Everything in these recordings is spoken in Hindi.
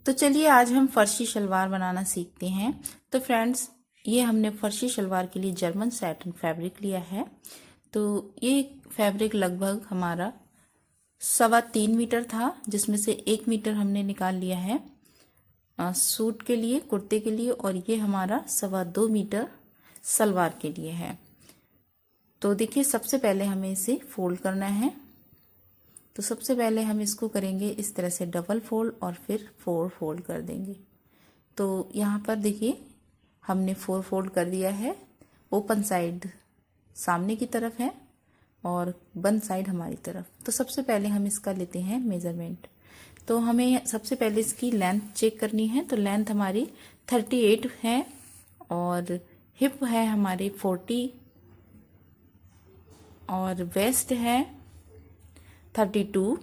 तो चलिए आज हम फर्शी शलवार बनाना सीखते हैं। तो फ्रेंड्स, ये हमने फर्शी शलवार के लिए जर्मन सैटिन फैब्रिक लिया है। तो ये फैब्रिक लगभग हमारा 3.25 मीटर था, जिसमें से 1 मीटर हमने निकाल लिया है सूट के लिए, कुर्ते के लिए, और ये हमारा 2.25 मीटर सलवार के लिए है। तो देखिए, सबसे पहले हमें इसे फोल्ड करना है। तो सबसे पहले हम इसको करेंगे इस तरह से डबल फोल्ड और फिर 4 फोल्ड कर देंगे। तो यहाँ पर देखिए हमने 4 फोल्ड कर दिया है। ओपन साइड सामने की तरफ है और बंद साइड हमारी तरफ। तो सबसे पहले हम इसका लेते हैं मेजरमेंट। तो हमें सबसे पहले इसकी लेंथ चेक करनी है। तो लेंथ हमारी 38 है और हिप है हमारी 40 और वेस्ट है 32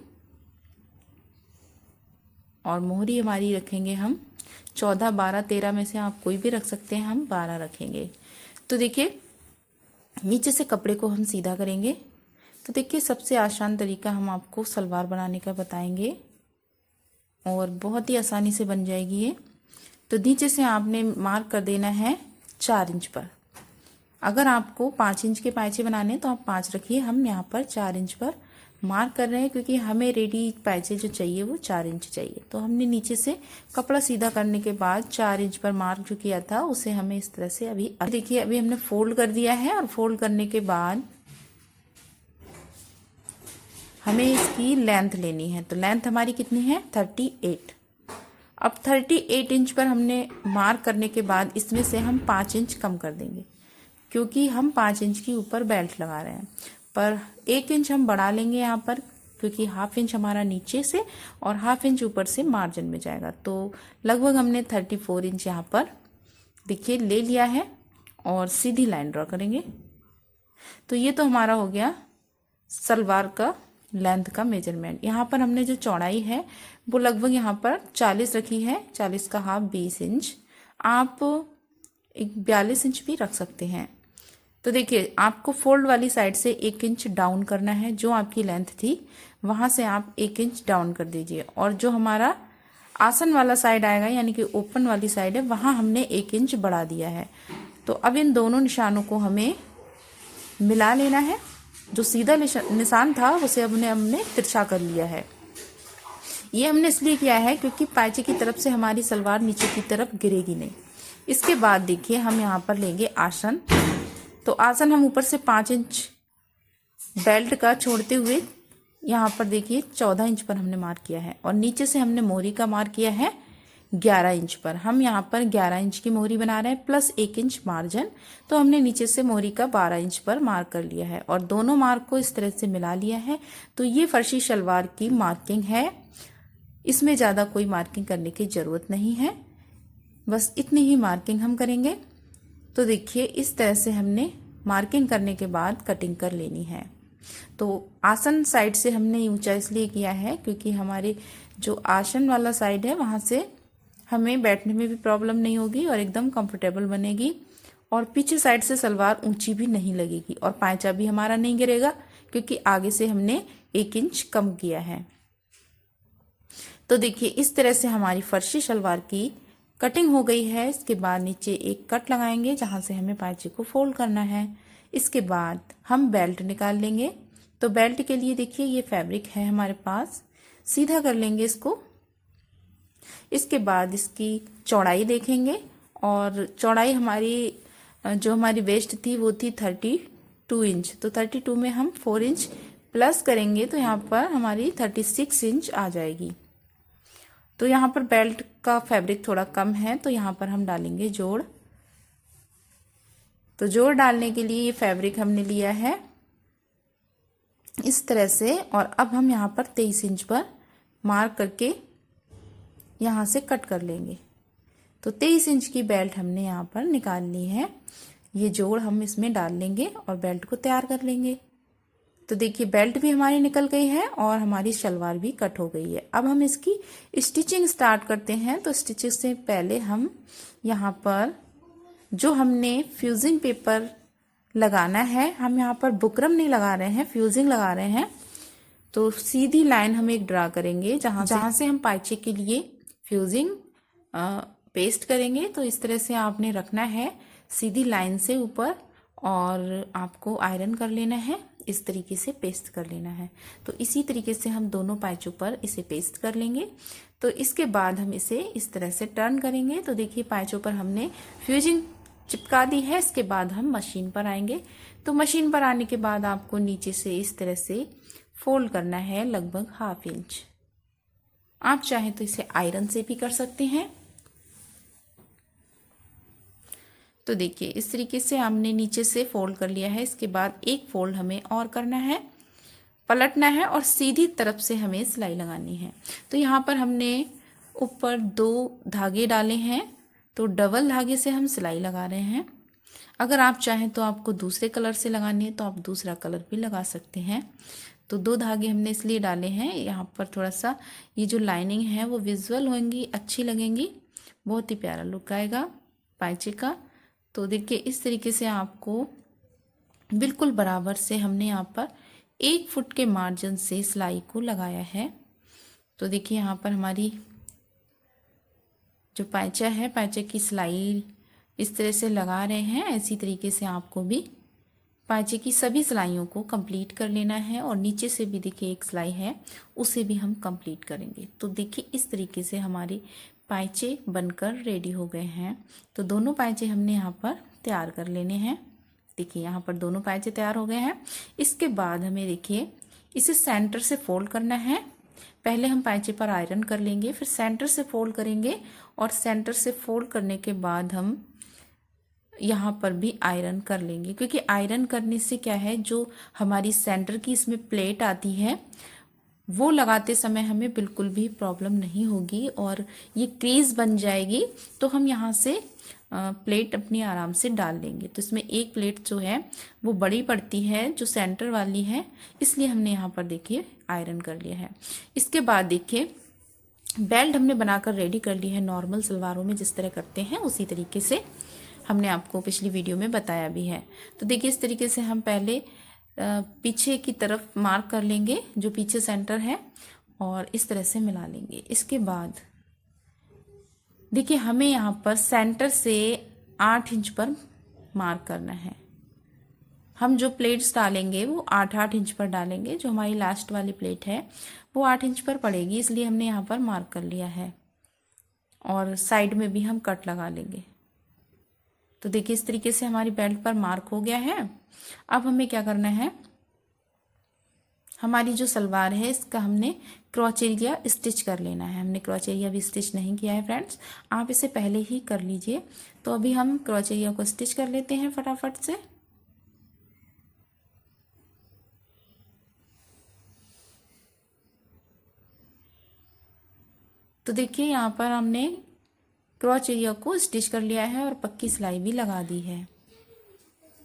और मोहरी हमारी रखेंगे हम 14, 12, 13 में से आप कोई भी रख सकते हैं, हम 12 रखेंगे। तो देखिए नीचे से कपड़े को हम सीधा करेंगे। तो देखिए सबसे आसान तरीका हम आपको सलवार बनाने का बताएंगे और बहुत ही आसानी से बन जाएगी ये। तो नीचे से आपने मार्क कर देना है 4 इंच पर। अगर आपको 5 इंच के पायचे बनाने तो आप 5 रखिए, हम यहाँ पर 4 इंच पर मार्क कर रहे हैं क्योंकि हमें रेडी पायचे जो चाहिए वो 4 इंच चाहिए। तो हमने नीचे से कपड़ा सीधा करने के बाद 4 इंच पर मार्क जो किया था उसे हमें इस तरह से अभी देखिए अभी हमने फोल्ड कर दिया है। और फोल्ड करने के बाद हमें इसकी लेंथ लेनी है। तो लेंथ हमारी कितनी है 38। अब 38 इंच पर हमने मार्क करने के बाद इसमें से हम 5 इंच कम कर देंगे क्योंकि हम 5 इंच के ऊपर बेल्ट लगा रहे हैं। पर 1 इंच हम बढ़ा लेंगे यहाँ पर क्योंकि ½ इंच हमारा नीचे से और ½ इंच ऊपर से मार्जिन में जाएगा। तो लगभग हमने 34 इंच यहाँ पर देखिए ले लिया है और सीधी लाइन ड्रॉ करेंगे। तो ये तो हमारा हो गया सलवार का लेंथ का मेजरमेंट। यहाँ पर हमने जो चौड़ाई है वो लगभग यहाँ पर 40 रखी है, 40 का ½ 20 इंच। आप 42 इंच भी रख सकते हैं। तो देखिए आपको फोल्ड वाली साइड से 1 इंच डाउन करना है। जो आपकी लेंथ थी वहां से आप 1 इंच डाउन कर दीजिए और जो हमारा आसन वाला साइड आएगा यानी कि ओपन वाली साइड है वहां हमने 1 इंच बढ़ा दिया है। तो अब इन दोनों निशानों को हमें मिला लेना है। जो सीधा निशान था उसे हमने तिरछा कर लिया है। ये हमने इसलिए किया है क्योंकि पायचे की तरफ से हमारी सलवार नीचे की तरफ गिरेगी नहीं। इसके बाद देखिए हम यहाँ पर लेंगे आसन। तो आसन हम ऊपर से 5 इंच बेल्ट का छोड़ते हुए यहाँ पर देखिए 14 इंच पर हमने मार्क किया है और नीचे से हमने मोहरी का मार्क किया है 11 इंच पर। हम यहाँ पर 11 इंच की मोहरी बना रहे हैं प्लस 1 इंच मार्जिन। तो हमने नीचे से मोहरी का 12 इंच पर मार्क कर लिया है और दोनों मार्क को इस तरह से मिला लिया है। तो ये फर्शी शलवार की मार्किंग है। इसमें ज़्यादा कोई मार्किंग करने की ज़रूरत नहीं है, बस इतनी ही मार्किंग हम करेंगे। तो देखिए इस तरह से हमने मार्किंग करने के बाद कटिंग कर लेनी है। तो आसन साइड से हमने ऊंचा इसलिए किया है क्योंकि हमारे जो आसन वाला साइड है वहां से हमें बैठने में भी प्रॉब्लम नहीं होगी और एकदम कंफर्टेबल बनेगी और पीछे साइड से सलवार ऊंची भी नहीं लगेगी और पायचा भी हमारा नहीं गिरेगा क्योंकि आगे से हमने 1 इंच कम किया है। तो देखिए इस तरह से हमारी फर्शी शलवार की कटिंग हो गई है। इसके बाद नीचे एक कट लगाएंगे जहां से हमें पायचे को फोल्ड करना है। इसके बाद हम बेल्ट निकाल लेंगे। तो बेल्ट के लिए देखिए ये फैब्रिक है हमारे पास, सीधा कर लेंगे इसको। इसके बाद इसकी चौड़ाई देखेंगे और चौड़ाई हमारी जो हमारी वेस्ट थी वो थी 32 इंच। तो 32 में हम 4 इंच प्लस करेंगे तो यहाँ पर हमारी 36 इंच आ जाएगी। तो यहाँ पर बेल्ट का फैब्रिक थोड़ा कम है तो यहाँ पर हम डालेंगे जोड़। तो जोड़ डालने के लिए ये फैब्रिक हमने लिया है इस तरह से और अब हम यहाँ पर 23 इंच पर मार्क करके यहाँ से कट कर लेंगे। तो 23 इंच की बेल्ट हमने यहाँ पर निकाल ली है। ये जोड़ हम इसमें डाल लेंगे और बेल्ट को तैयार कर लेंगे। तो देखिए बेल्ट भी हमारी निकल गई है और हमारी शलवार भी कट हो गई है। अब हम इसकी स्टिचिंग स्टार्ट करते हैं। तो स्टिचिंग से पहले हम यहाँ पर जो हमने फ्यूजिंग पेपर लगाना है, हम यहाँ पर बुकरम नहीं लगा रहे हैं, फ्यूजिंग लगा रहे हैं। तो सीधी लाइन हम एक ड्रा करेंगे जहां से हम पायचे के लिए फ्यूजिंग पेस्ट करेंगे। तो इस तरह से आपने रखना है सीधी लाइन से ऊपर, और आपको आयरन कर लेना है, इस तरीके से पेस्ट कर लेना है। तो इसी तरीके से हम दोनों पैचों पर इसे पेस्ट कर लेंगे। तो इसके बाद हम इसे इस तरह से टर्न करेंगे। तो देखिए पैचों पर हमने फ्यूजिंग चिपका दी है। इसके बाद हम मशीन पर आएंगे। तो मशीन पर आने के बाद आपको नीचे से इस तरह से फोल्ड करना है लगभग 1/2 इंच। आप चाहें तो इसे आयरन से भी कर सकते हैं। तो देखिए इस तरीके से हमने नीचे से फोल्ड कर लिया है। इसके बाद एक फोल्ड हमें और करना है, पलटना है और सीधी तरफ से हमें सिलाई लगानी है। तो यहाँ पर हमने ऊपर 2 धागे डाले हैं, तो डबल धागे से हम सिलाई लगा रहे हैं। अगर आप चाहें तो आपको दूसरे कलर से लगानी है तो आप दूसरा कलर भी लगा सकते हैं। तो 2 धागे हमने इसलिए डाले हैं, यहाँ पर थोड़ा सा ये जो लाइनिंग है वो विजुअल होंगी, अच्छी लगेंगी, बहुत ही प्यारा लुक आएगा पाइचे का। तो देखिए इस तरीके से आपको बिल्कुल बराबर से हमने यहाँ पर 1 फुट के मार्जिन से सिलाई को लगाया है। तो देखिए यहाँ पर हमारी जो पाइचा है, पाइचे की सिलाई इस तरह से लगा रहे हैं। इसी तरीके से आपको भी पाइचे की सभी सिलाइयों को कंप्लीट कर लेना है। और नीचे से भी देखिए एक सिलाई है, उसे भी हम कंप्लीट करेंगे। तो देखिए इस तरीके से हमारे पाइचे बनकर रेडी हो गए हैं। तो दोनों पाइचे हमने यहाँ पर तैयार कर लेने हैं। देखिए यहाँ पर दोनों पाइचे तैयार हो गए हैं। इसके बाद हमें देखिए इसे सेंटर से फोल्ड करना है। पहले हम पाइचे पर आयरन कर लेंगे, फिर सेंटर से फोल्ड करेंगे, और सेंटर से फोल्ड करने के बाद हम यहाँ पर भी आयरन कर लेंगे। क्योंकि आयरन करने से क्या है, जो हमारी सेंटर की इसमें प्लेट आती है वो लगाते समय हमें बिल्कुल भी प्रॉब्लम नहीं होगी और ये क्रीज बन जाएगी। तो हम यहाँ से प्लेट अपनी आराम से डाल देंगे। तो इसमें एक प्लेट जो है वो बड़ी पड़ती है, जो सेंटर वाली है, इसलिए हमने यहाँ पर देखिए आयरन कर लिया है। इसके बाद देखिए बेल्ट हमने बनाकर रेडी कर ली है। नॉर्मल सलवारों में जिस तरह करते हैं उसी तरीके से हमने आपको पिछली वीडियो में बताया भी है। तो देखिए इस तरीके से हम पहले पीछे की तरफ मार्क कर लेंगे, जो पीछे सेंटर है, और इस तरह से मिला लेंगे। इसके बाद देखिए हमें यहाँ पर सेंटर से 8 इंच पर मार्क करना है। हम जो प्लेट्स डालेंगे वो 8-8 इंच पर डालेंगे। जो हमारी लास्ट वाली प्लेट है वो 8 इंच पर पड़ेगी, इसलिए हमने यहाँ पर मार्क कर लिया है। और साइड में भी हम कट लगा लेंगे। तो देखिए इस तरीके से हमारी बेल्ट पर मार्क हो गया है। अब हमें क्या करना है, हमारी जो सलवार है इसका हमने क्रॉच एरिया स्टिच कर लेना है। हमने क्रॉच एरिया भी स्टिच नहीं किया है फ्रेंड्स, आप इसे पहले ही कर लीजिए। तो अभी हम क्रॉच एरिया को स्टिच कर लेते हैं फटाफट से। तो देखिए यहाँ पर हमने क्रॉच एरिया को स्टिच कर लिया है और पक्की सिलाई भी लगा दी है।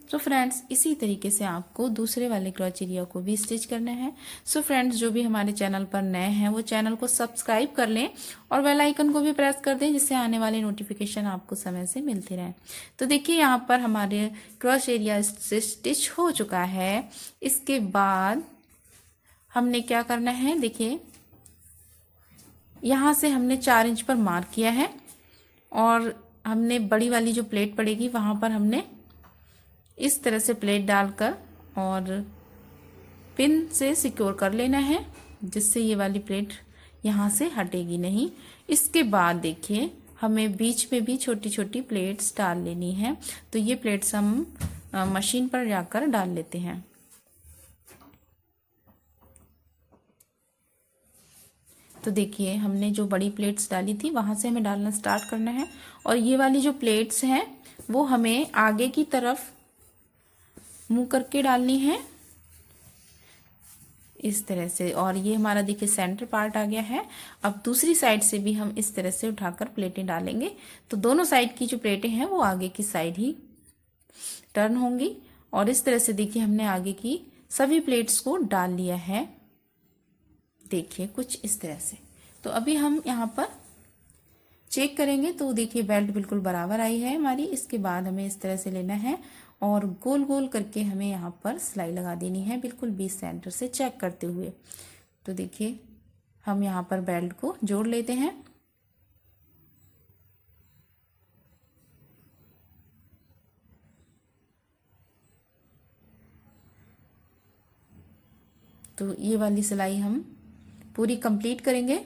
सो फ्रेंड्स इसी तरीके से आपको दूसरे वाले क्रॉच एरिया को भी स्टिच करना है। सो फ्रेंड्स जो भी हमारे चैनल पर नए हैं वो चैनल को सब्सक्राइब कर लें और बेल आइकन को भी प्रेस कर दें, जिससे आने वाले नोटिफिकेशन आपको समय से मिलते रहें। तो देखिए यहाँ पर हमारे क्रॉच एरिया स्टिच हो चुका है। इसके बाद हमने क्या करना है, देखिए यहाँ से हमने 4 इंच पर मार्क किया है और हमने बड़ी वाली जो प्लेट पड़ेगी वहाँ पर हमने इस तरह से प्लेट डालकर और पिन से सिक्योर कर लेना है, जिससे ये वाली प्लेट यहाँ से हटेगी नहीं। इसके बाद देखिए हमें बीच में भी छोटी छोटी प्लेट्स डाल लेनी है। तो ये प्लेट्स हम मशीन पर जाकर डाल लेते हैं। तो देखिए हमने जो बड़ी प्लेट्स डाली थी वहाँ से हमें डालना स्टार्ट करना है, और ये वाली जो प्लेट्स हैं वो हमें आगे की तरफ मुंह करके डालनी है इस तरह से। और ये हमारा देखिए सेंटर पार्ट आ गया है। अब दूसरी साइड से भी हम इस तरह से उठाकर प्लेटें डालेंगे। तो दोनों साइड की जो प्लेटें हैं वो आगे की साइड ही टर्न होंगी, और इस तरह से देखिए हमने आगे की सभी प्लेट्स को डाल लिया है। देखिए कुछ इस तरह से। तो अभी हम यहाँ पर चेक करेंगे तो देखिए बेल्ट बिल्कुल बराबर आई है हमारी। इसके बाद हमें इस तरह से लेना है और गोल गोल करके हमें यहाँ पर सिलाई लगा देनी है, बिल्कुल बीच सेंटर से चेक करते हुए। तो देखिए हम यहाँ पर बेल्ट को जोड़ लेते हैं। तो ये वाली सिलाई हम पूरी कंप्लीट करेंगे।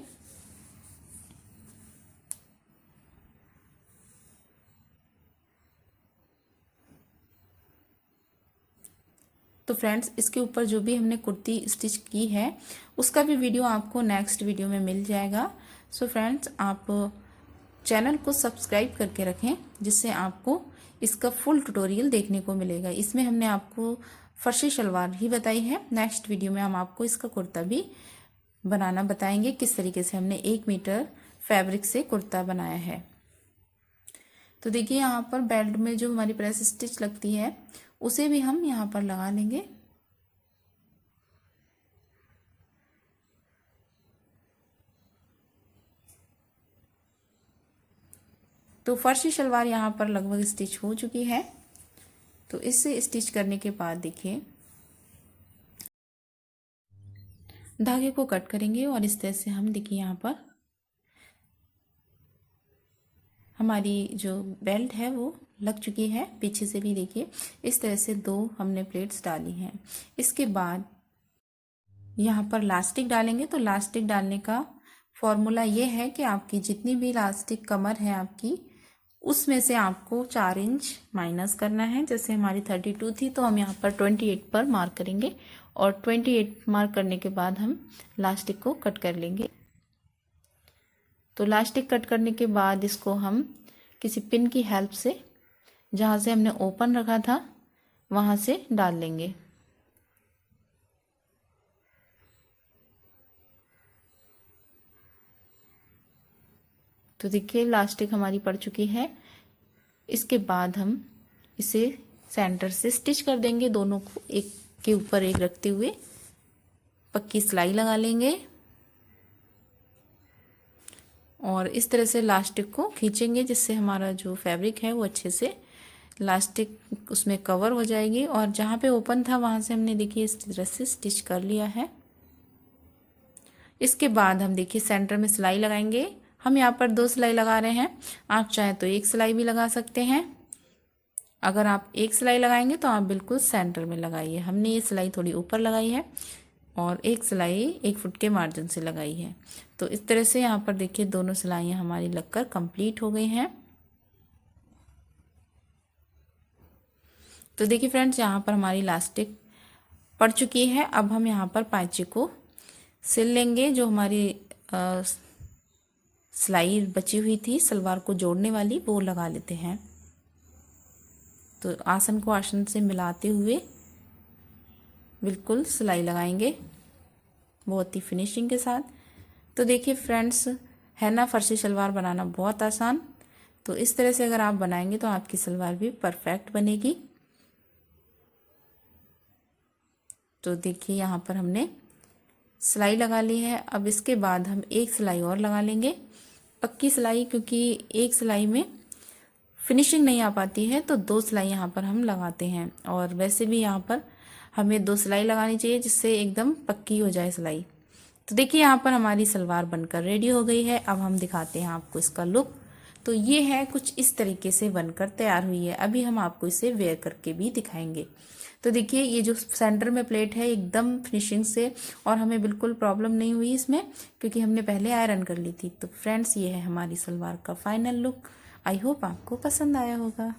तो फ्रेंड्स, इसके ऊपर जो भी हमने कुर्ती स्टिच की है उसका भी वीडियो आपको नेक्स्ट वीडियो में मिल जाएगा। सो फ्रेंड्स, आप चैनल को सब्सक्राइब करके रखें जिससे आपको इसका फुल ट्यूटोरियल देखने को मिलेगा। इसमें हमने आपको फर्शी शलवार ही बताई है, नेक्स्ट वीडियो में हम आपको इसका कुर्ता भी बनाना बताएंगे, किस तरीके से हमने 1 मीटर फैब्रिक से कुर्ता बनाया है। तो देखिए यहाँ पर बेल्ट में जो हमारी प्रेस स्टिच लगती है उसे भी हम यहाँ पर लगा लेंगे। तो फर्शी शलवार यहाँ पर लगभग स्टिच हो चुकी है। तो इससे स्टिच करने के बाद देखिए धागे को कट करेंगे और इस तरह से हम देखिए यहाँ पर हमारी जो बेल्ट है वो लग चुकी है। पीछे से भी देखिए इस तरह से 2 हमने प्लेट्स डाली हैं। इसके बाद यहाँ पर लास्टिक डालेंगे। तो लास्टिक डालने का फॉर्मूला ये है कि आपकी जितनी भी लास्टिक कमर है आपकी, उसमें से आपको 4 इंच माइनस करना है। जैसे हमारी 32 थी तो हम यहाँ पर 28 पर मार्क करेंगे और 28 मार्क करने के बाद हम लास्टिक को कट कर लेंगे। तो लास्टिक कट करने के बाद इसको हम किसी पिन की हेल्प से जहाँ से हमने ओपन रखा था वहाँ से डाल लेंगे। तो देखिए लास्टिक हमारी पड़ चुकी है। इसके बाद हम इसे सेंटर से स्टिच कर देंगे, दोनों को एक के ऊपर एक रखते हुए पक्की सिलाई लगा लेंगे और इस तरह से लास्टिक को खींचेंगे जिससे हमारा जो फैब्रिक है वो अच्छे से लास्टिक उसमें कवर हो जाएगी। और जहाँ पे ओपन था वहाँ से हमने देखिए इस तरह से स्टिच कर लिया है। इसके बाद हम देखिए सेंटर में सिलाई लगाएंगे। हम यहाँ पर 2 सिलाई लगा रहे हैं, आप चाहे तो 1 सिलाई भी लगा सकते हैं। अगर आप 1 सिलाई लगाएंगे तो आप बिल्कुल सेंटर में लगाइए। हमने ये सिलाई थोड़ी ऊपर लगाई है और 1 सिलाई 1 फुट के मार्जिन से लगाई है। तो इस तरह से यहाँ पर देखिए दोनों सिलाइयाँ हमारी लगकर कंप्लीट हो गई हैं। तो देखिए फ्रेंड्स, यहाँ पर हमारी लास्टिक पड़ चुकी है। अब हम यहाँ पर पाँचे को सिल लेंगे। जो हमारी सिलाई बची हुई थी सलवार को जोड़ने वाली वो लगा लेते हैं। तो आसन को आसन से मिलाते हुए बिल्कुल सिलाई लगाएंगे बहुत ही फिनिशिंग के साथ। तो देखिए फ्रेंड्स, है ना फर्शी सलवार बनाना बहुत आसान। तो इस तरह से अगर आप बनाएंगे तो आपकी सलवार भी परफेक्ट बनेगी। तो देखिए यहाँ पर हमने सिलाई लगा ली है। अब इसके बाद हम 1 सिलाई और लगा लेंगे, पक्की सिलाई, क्योंकि 1 सिलाई में फिनिशिंग नहीं आ पाती है तो 2 सिलाई यहाँ पर हम लगाते हैं। और वैसे भी यहाँ पर हमें 2 सिलाई लगानी चाहिए जिससे एकदम पक्की हो जाए सिलाई। तो देखिए यहाँ पर हमारी सलवार बनकर रेडी हो गई है। अब हम दिखाते हैं आपको इसका लुक। तो ये है कुछ इस तरीके से बनकर तैयार हुई है। अभी हम आपको इसे वेयर करके भी दिखाएंगे। तो देखिए ये जो सेंटर में प्लेट है एकदम फिनिशिंग से, और हमें बिल्कुल प्रॉब्लम नहीं हुई इसमें क्योंकि हमने पहले आयरन कर ली थी। तो फ्रेंड्स, ये है हमारी सलवार का फाइनल लुक। आई होप आपको पसंद आया होगा।